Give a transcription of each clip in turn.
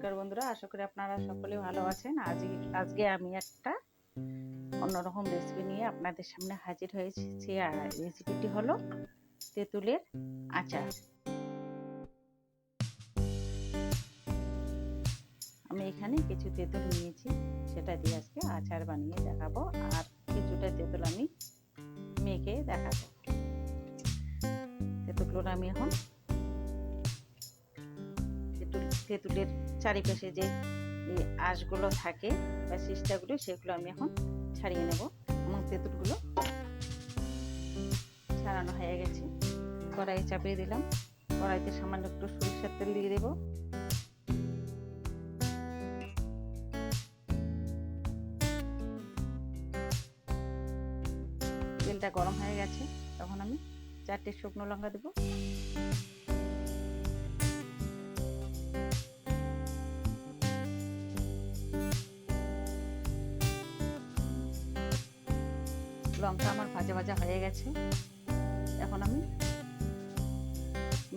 নমস্কার বন্ধুরা, আশা করি আপনারা সকলে ভালো আছেন। আজকে আমি একটা অন্যরকম রেসিপি নিয়ে আপনাদের সামনে হাজির হয়েছি। আর রেসিপিটি হলো তেঁতুলের আচার। আমি এখানে কিছু তেঁতুল নিয়েছি, সেটা দিয়ে আজকে আচার বানিয়ে দেখাবো। আর কিছুটা তেঁতুল আমি মেখে দেখাবো। তেঁতুলগুলো আমি এখন তেঁতুলের চারিপাশে যে আঁশগুলো থাকে বা শিষ্টাগুলো, সেগুলো আমি এখন ছাড়িয়ে নেব। এবং তেঁতুলগুলো ছাড়ানো হয়ে গেছে। কড়াই চাপিয়ে দিলাম। কড়াইতে সামান্য একটু সরিষার তেল দিয়ে দেব। তেলটা গরম হয়ে গেছে, তখন আমি 4টে শুকনো লঙ্কা দেব। লঙ্কা আমার ভাজা ভাজা হয়ে গেছে। এখন আমি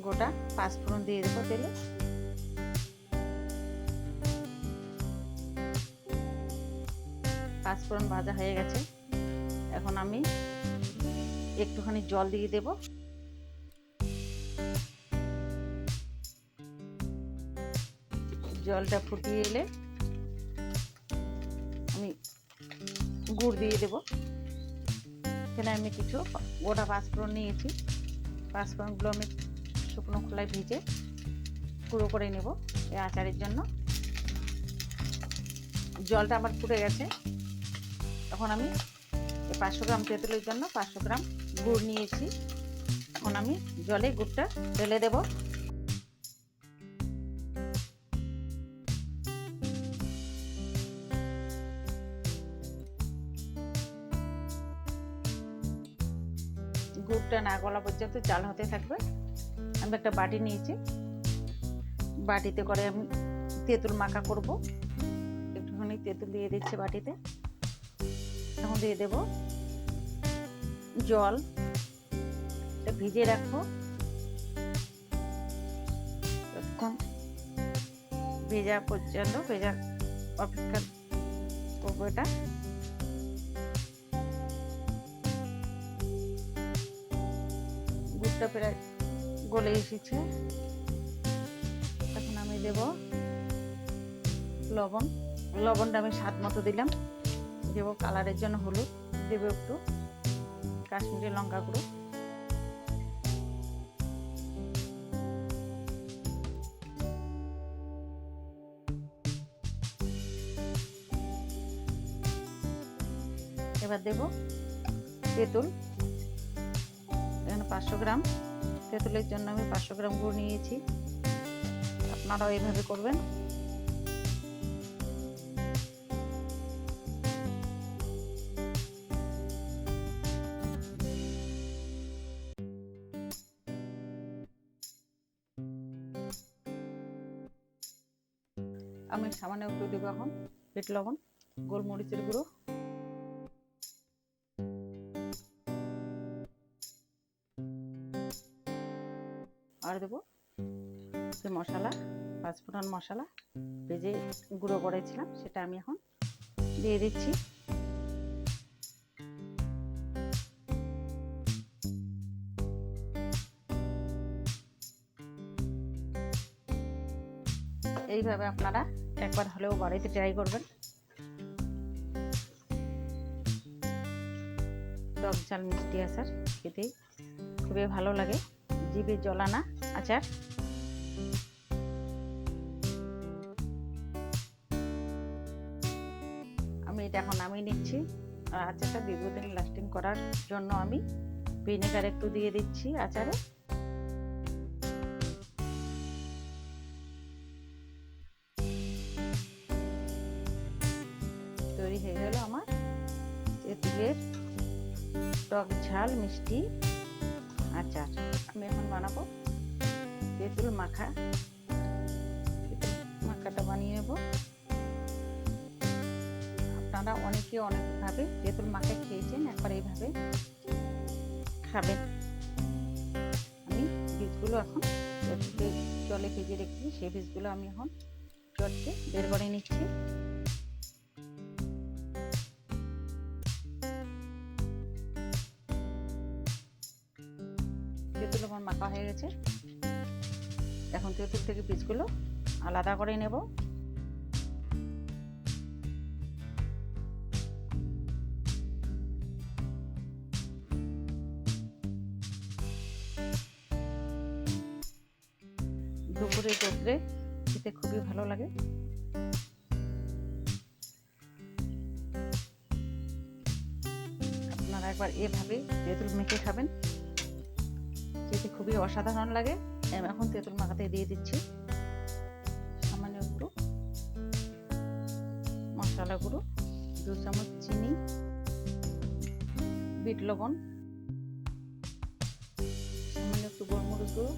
গোটা পাঁচফোড়ন দিয়ে দেবো তেলে। পাঁচফোড়ন ভাজা হয়ে গেছে, এখন আমি একটুখানি জল দিয়ে দেব। জলটা ফুটিয়ে এলে আমি গুড় দিয়ে দেব। এখানে আমি কিছু গোটা পাঁচফোড়ন নিয়েছি। পাঁচফোড়নগুলো আমি শুকনো খোলায় ভেজে গুঁড়ো করে নেব এই আচারের জন্য। জলটা আমার ফুটে গেছে, এখন আমি 500 গ্রাম তেঁতুলের জন্য 500 গ্রাম গুড় নিয়েছি। এখন আমি জলে গুড়টা ঢেলে দেব। গুড়টা না গলা পর্যন্ত জাল হতে থাকবে। আমি একটা বাটি নিয়েছি, বাটিতে করে আমি তেঁতুল মাখা করব। একটুখানি তেঁতুল দিয়ে দিচ্ছি বাটিতে। এখন দিয়ে দেব জল, ভিজিয়ে রাখবো। ততক্ষণ ভেজা পর্যন্ত ভেজা অপেক্ষা করবো। এটা গুড়টা প্রায় গলে এসেছে। এখন আমি দেব লবণ। লবণটা আমি স্বাদ মতো দিলাম। দেব কালারের জন্য হলুদ, দেব একটু কাশ্মীরি লঙ্কা গুঁড়ো। এবার দেব তেঁতুল। এখানে 500 গ্রাম তেঁতুলের জন্য আমি 500 গ্রাম গুড় নিয়েছি। আপনারাও এইভাবে করবেন। আমি সামান্য একটু দেবো এখন বিট লবণ, গোলমরিচের গুঁড়ো, আর দেবো যে মশলা, পাঁচফোড়ন মশলা ভেজে গুঁড়ো করেছিলাম, সেটা আমি এখন দিয়ে দিচ্ছি। এইভাবে আপনারা একবার হলেও বাড়িতে ট্রাই করবেন। টক ঝাল মিষ্টি আচার খেতে খুবই ভালো লাগে, জিভে জলানা আচার। আমি এটা এখন নামিয়ে নিচ্ছি। আর আচারটা দীর্ঘদিন লাস্টিং করার জন্য আমি ভিনেগার একটু দিয়ে দিচ্ছি আচারে। তৈরি হয়ে গেল আমার তেঁতুলের টক ঝাল মিষ্টি আচার। আমি এখন বানাবো তেঁতুল মাখা। মাখাটা বানিয়ে নেব। আপনারা অনেকে অনেকভাবে তেঁতুল মাখা খেয়েছেন, একবার এইভাবে খাবেন। আমি বীজগুলো এখন জলে ভিজিয়ে রেখেছি, সেই বীজগুলো আমি এখন চটকে বের করে নিচ্ছি। তেঁতুল আমার মাখা হয়ে গেছে। এখন তেঁতুল থেকে বীজগুলো আলাদা করে নেব। দুপুরে রোদ্রে খেতে খুবই ভালো লাগে। আপনারা একবার এভাবে তেঁতুল মেখে খাবেন, খেতে খুবই অসাধারণ লাগে। এখন তেঁতুল মাখাতে দিয়ে দিচ্ছি সামান্য একটু মশলা গুঁড়ো, 2 চামচ চিনি, বিট লবণ, সামান্য একটু গোলমরিচ গুঁড়ো,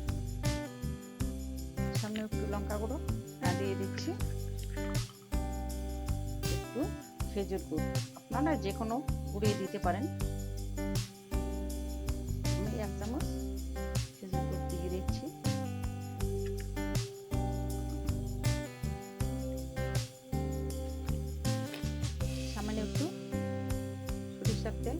সামান্য একটু লঙ্কা গুঁড়ো, আর দিয়ে দিচ্ছি একটু খেজুর গুড়। আপনারা যে কোনো গুঁড়িয়ে দিতে পারেন। আমি 1 চামচ খেজুর গুড় দিয়ে দিচ্ছি। সামান্য একটু সরিষার তেল,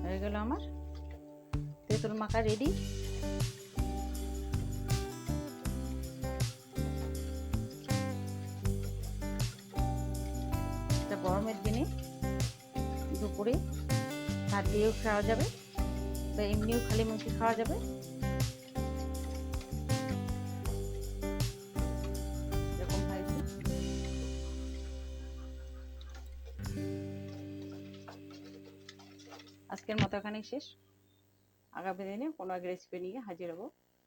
হয়ে গেল আমার তেঁতুল মাখা রেডি। এটা গরমের দিনে দুপুরে ভাত দিয়েও খাওয়া যাবে বা এমনিও খালি মুখে খাওয়া যাবে। এরকম হয়েছে। আজকের মতো এখানেই শেষ। আগামী দিনে কোনো এক রেসিপি নিয়ে হাজির হব।